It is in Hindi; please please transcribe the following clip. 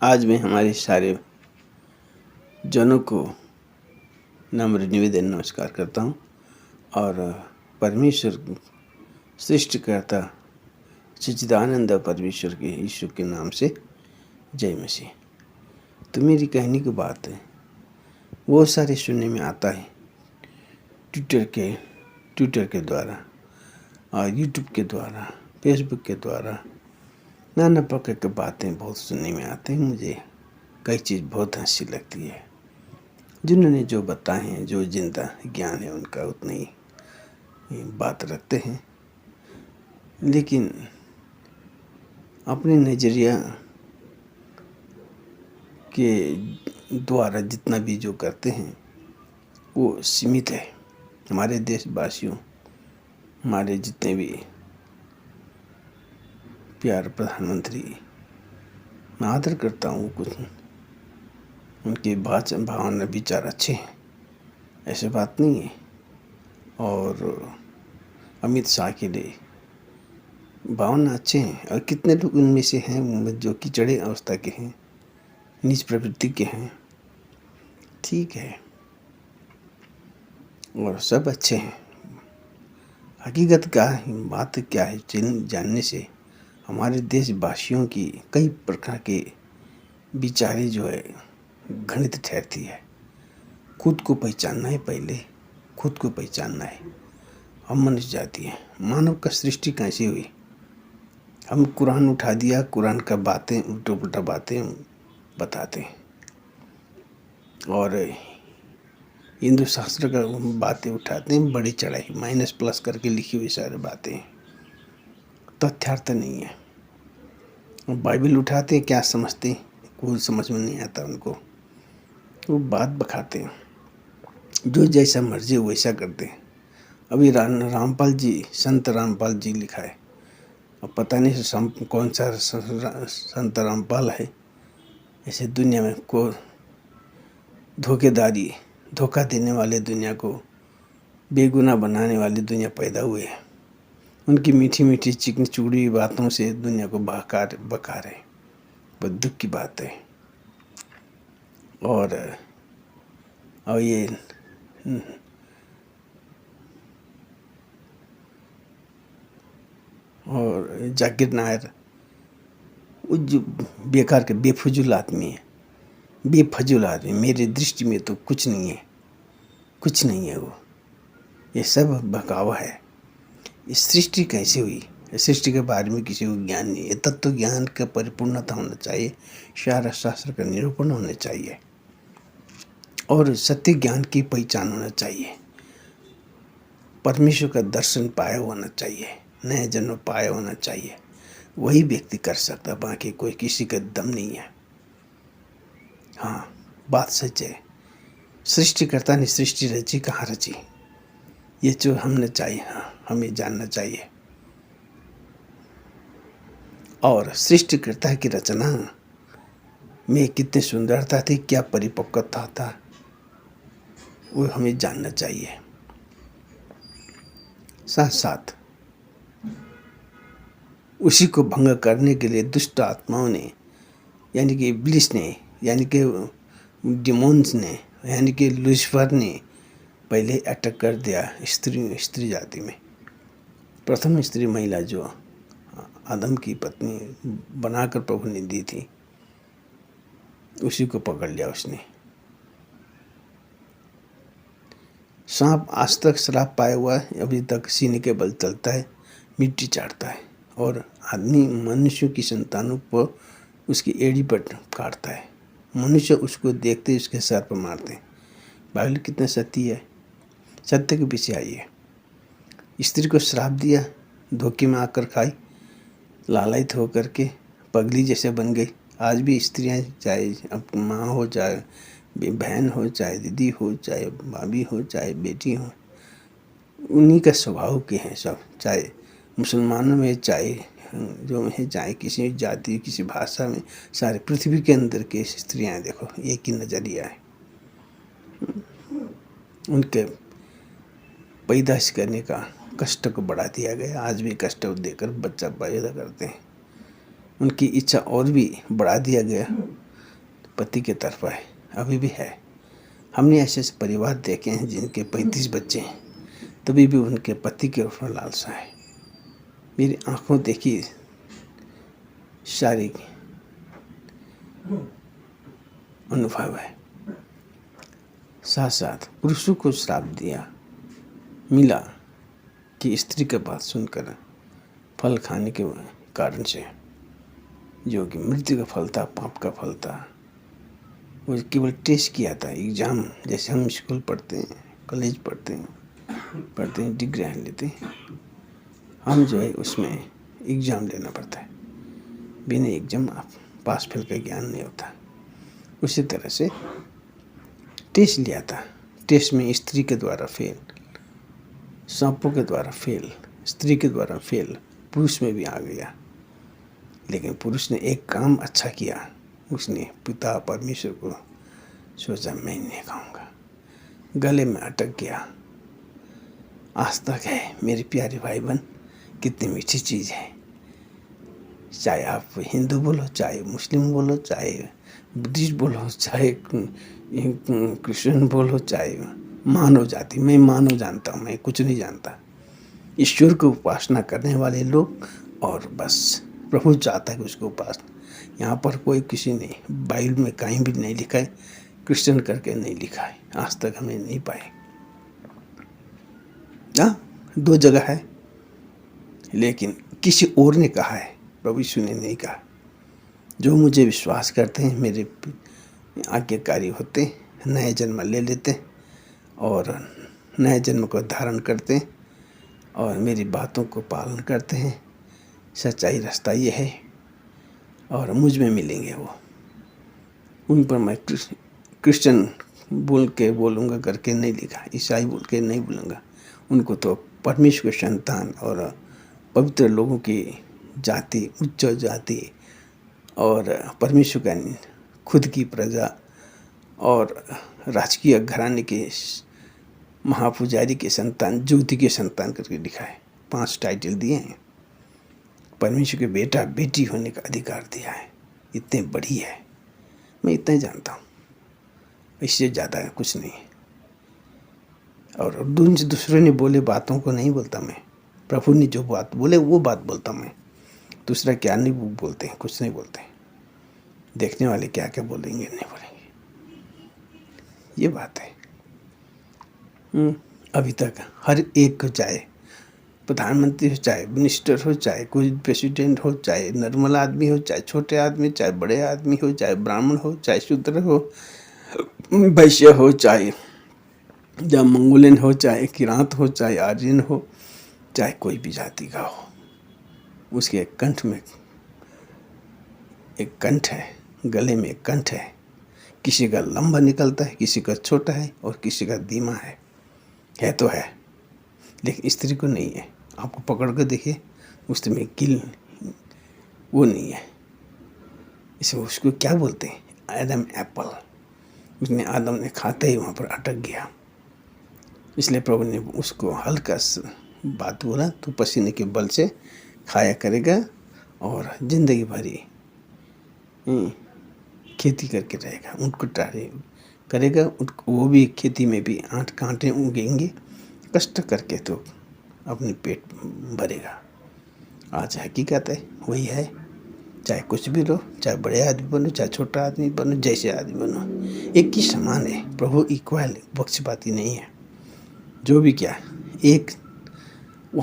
आज मैं हमारे सारे जनों को नम्र निवेदन नमस्कार करता हूँ और परमेश्वर सृष्टिकर्ता सच्चिदानंद परमेश्वर के यीशु के नाम से जय मसीह। तो मेरी कहने की बात है, वो सारे सुनने में आता है ट्विटर के द्वारा और यूट्यूब के द्वारा, फेसबुक के द्वारा नाना प्रकार की बातें बहुत सुनने में आते हैं। मुझे कई चीज़ बहुत हंसी लगती है। जिन्होंने जो बताए हैं, जो जिंदा ज्ञान है उनका उतनी ही बात रखते हैं, लेकिन अपने नज़रिया के द्वारा जितना भी जो करते हैं वो सीमित है। हमारे देशवासियों, हमारे जितने भी प्यारे प्रधानमंत्री, मैं आदर करता हूँ, कुछ उनके भावना विचार अच्छे हैं, ऐसे बात नहीं है। और अमित शाह के लिए भावना अच्छे हैं, और कितने लोग उनमें से हैं जो किचड़े अवस्था के हैं, नीच प्रवृत्ति के हैं, ठीक है, और सब अच्छे हैं। हकीकत क्या है, बात क्या है, जानने से हमारे देशवासियों की कई प्रकार के विचारें जो है घृणित ठहरती है। खुद को पहचानना है, पहले खुद को पहचानना है। हम मनुष्य जाति हैं, मानव का सृष्टि कैसे हुई? हम कुरान उठा दिया, कुरान का बातें उल्टा पुल्टा बातें बताते हैं, और हिंदू शास्त्र का बातें उठाते हैं, बड़ी चढ़ाई माइनस प्लस करके लिखी हुई सारी बातें, तथ्यार्थ नहीं है। बाइबल उठाते हैं, क्या समझते हैं, कुछ समझ में नहीं आता उनको, वो बात बखाते हैं, जो जैसा मर्जी वैसा करते हैं। अभी रामपाल जी, संत रामपाल जी लिखा है, अब पता नहीं कौन सा संत रामपाल है। ऐसे दुनिया में को धोखा देने वाले, दुनिया को बेगुनाह बनाने वाली दुनिया पैदा हुए हैं। उनकी मीठी मीठी चिकनी चूड़ी बातों से दुनिया को बका रहे, बहुत दुख की बात है। और ये और जाकिर नायर, वो जो बेकार के बेफजूल आदमी है, बेफजूल आदमी, मेरी दृष्टि में तो कुछ नहीं है वो। ये सब बहकावा है। इस सृष्टि कैसे हुई, इस सृष्टि के बारे में किसी को ज्ञान नहीं है। तत्व ज्ञान का परिपूर्णता होना चाहिए, सारा शास्त्र का निरूपण होना चाहिए, और सत्य ज्ञान की पहचान होना चाहिए। परमेश्वर का दर्शन पाया होना चाहिए, नया जन्म पाया होना चाहिए। वही व्यक्ति कर सकता, बाकी कोई किसी का दम नहीं है। हाँ, बात सच है। सृष्टिकर्ता ने सृष्टि रची, कहाँ रची, ये जो हमने चाहिए, हाँ, हमें जानना चाहिए। और सृष्टिकर्ता की रचना में कितनी सुंदरता थी, क्या परिपक्वता था, वो हमें जानना चाहिए। साथ साथ उसी को भंग करने के लिए दुष्ट आत्माओं ने, यानी कि इब्लिस ने, यानी कि डिमोन्स ने, यानी कि लूसीफर ने पहले अटैक कर दिया स्त्री जाति में। प्रथम स्त्री महिला जो आदम की पत्नी बनाकर प्रभु ने दी थी, उसी को पकड़ लिया उसने। सांप आज तक श्राप पाया हुआ है, अभी तक सीने के बल चलता है, मिट्टी चाटता है, और आदमी मनुष्य की संतानों को उसकी एड़ी पर काटता है। मनुष्य उसको देखते उसके सर पर मारते हैं। बाइबल कितना सत्य है, सत्य के पीछे आइए। स्त्री को श्राप दिया, धोखे में आकर खाई, लालयित होकर के पगली जैसे बन गई। आज भी स्त्रियां, चाहे अब माँ हो, चाहे बहन हो, चाहे दीदी हो, चाहे भाभी हो, चाहे बेटी हो, उन्हीं का स्वभाव के हैं सब। चाहे मुसलमानों में, चाहे जो है, चाहे किसी जाति, किसी भाषा में, सारे पृथ्वी के अंदर के स्त्रियां देखो, एक ही नज़रिया है। उनके पैदाइश करने का कष्ट को बढ़ा दिया गया। आज भी कष्ट देकर बच्चा पैदा करते हैं, उनकी इच्छा और भी बढ़ा दिया गया। पति के तरफ है, अभी भी है। हमने ऐसे ऐसे परिवार देखे हैं जिनके 35 बच्चे हैं, तभी भी उनके पति के ऊपर लालसा है। मेरी आंखों देखी सारी अनुभव है। साथ साथ पुरुषों को श्राप दिया मिला कि स्त्री की बात सुनकर फल खाने के कारण से, जो कि मृत्यु का फल था, पाप का फल था, वो केवल टेस्ट किया था। एग्ज़ाम जैसे हम स्कूल पढ़ते हैं, कॉलेज पढ़ते हैं, डिग्री लेते हैं, हम जो है उसमें एग्ज़ाम लेना पड़ता है। बिना एग्ज़ाम आप पास फेल का ज्ञान नहीं होता। उसी तरह से टेस्ट लिया था। टेस्ट में स्त्री के द्वारा फेल, सांपों के द्वारा फेल, स्त्री के द्वारा फेल, पुरुष में भी आ गया। लेकिन पुरुष ने एक काम अच्छा किया, उसने पिता परमेश्वर को सोचा मैं नहीं खाऊंगा, गले में अटक गया। आज तक है मेरे प्यारे भाई बहन, कितनी मीठी चीज़ है। चाहे आप हिंदू बोलो, चाहे मुस्लिम बोलो, चाहे बुद्धिस्ट बोलो, चाहे क्रिश्चियन बोलो, चाहे मानव जाति, मैं मानव जानता हूँ, मैं कुछ नहीं जानता। ईश्वर को उपासना करने वाले लोग, और बस प्रभु चाहता है कि उसको उपासना। यहाँ पर कोई किसी ने बाइबल में कहीं भी नहीं लिखा है, क्रिश्चियन करके नहीं लिखा है, आज तक हमें नहीं पाए। हाँ, 2 जगह है, लेकिन किसी और ने कहा है, प्रभु यीशु ने नहीं कहा। जो मुझे विश्वास करते हैं, मेरे आज्ञाकारी होते, नए जन्म ले लेते और नए जन्म को धारण करते और मेरी बातों को पालन करते हैं, सच्चाई रास्ता ये है, और मुझ में मिलेंगे वो। उन पर मैं क्रिश्चियन बोल के बोलूँगा करके नहीं लिखा, ईसाई बोल के नहीं बोलूँगा। उनको तो परमेश्वर के संतान और पवित्र लोगों की जाति, उच्च जाति और परमेश्वर का खुद की प्रजा और राजकीय घराने के महापुजारी के संतान, ज्योति के संतान करके लिखा है। 5 टाइटल दिए हैं। परमेश्वर के बेटा बेटी होने का अधिकार दिया है। इतने बड़ी है, मैं इतना ही जानता हूँ, इससे ज़्यादा कुछ नहीं। और दूसरों ने बोले बातों को नहीं बोलता मैं। प्रभु ने जो बात बोले वो बात बोलता मैं। दूसरा क्या नहीं बोलते हैं, कुछ नहीं बोलते हैं। देखने वाले क्या क्या बोलेंगे, नहीं बोलेंगे, ये बात है। अभी तक हर एक को, चाहे प्रधानमंत्री हो, चाहे मिनिस्टर हो, चाहे कोई प्रेसिडेंट हो, चाहे नॉर्मल आदमी हो, चाहे छोटे आदमी, चाहे बड़े आदमी हो, चाहे ब्राह्मण हो, चाहे शूद्र हो, वैश्य हो, चाहे या मंगोलियन हो, चाहे किरात हो, चाहे आर्यन हो, चाहे कोई भी जाति का हो, उसके कंठ में एक कंठ है, गले में एक कंठ है। किसी का लंबा निकलता है, किसी का छोटा है और किसी का धीमा है तो है, लेकिन स्त्री को नहीं है। आपको पकड़ कर देखिए, उसमें किल वो नहीं है। इसमें उसको क्या बोलते हैं, एडम एप्पल। उसने आदम ने खाते ही वहाँ पर अटक गया। इसलिए प्रभु ने उसको हल्का बात बोला, तो पसीने के बल से खाया करेगा और जिंदगी भरी खेती करके रहेगा। उनको टारे करेगा, वो भी खेती में भी 8 कांटे उगेंगे, कष्ट करके तो अपनी पेट भरेगा। आज हकीकत है, वही है। चाहे कुछ भी लो, चाहे बड़े आदमी बनो, चाहे छोटा आदमी बनो, जैसे आदमी बनो, एक ही समान है। प्रभु इक्वल, पक्षपाती नहीं है। जो भी क्या, एक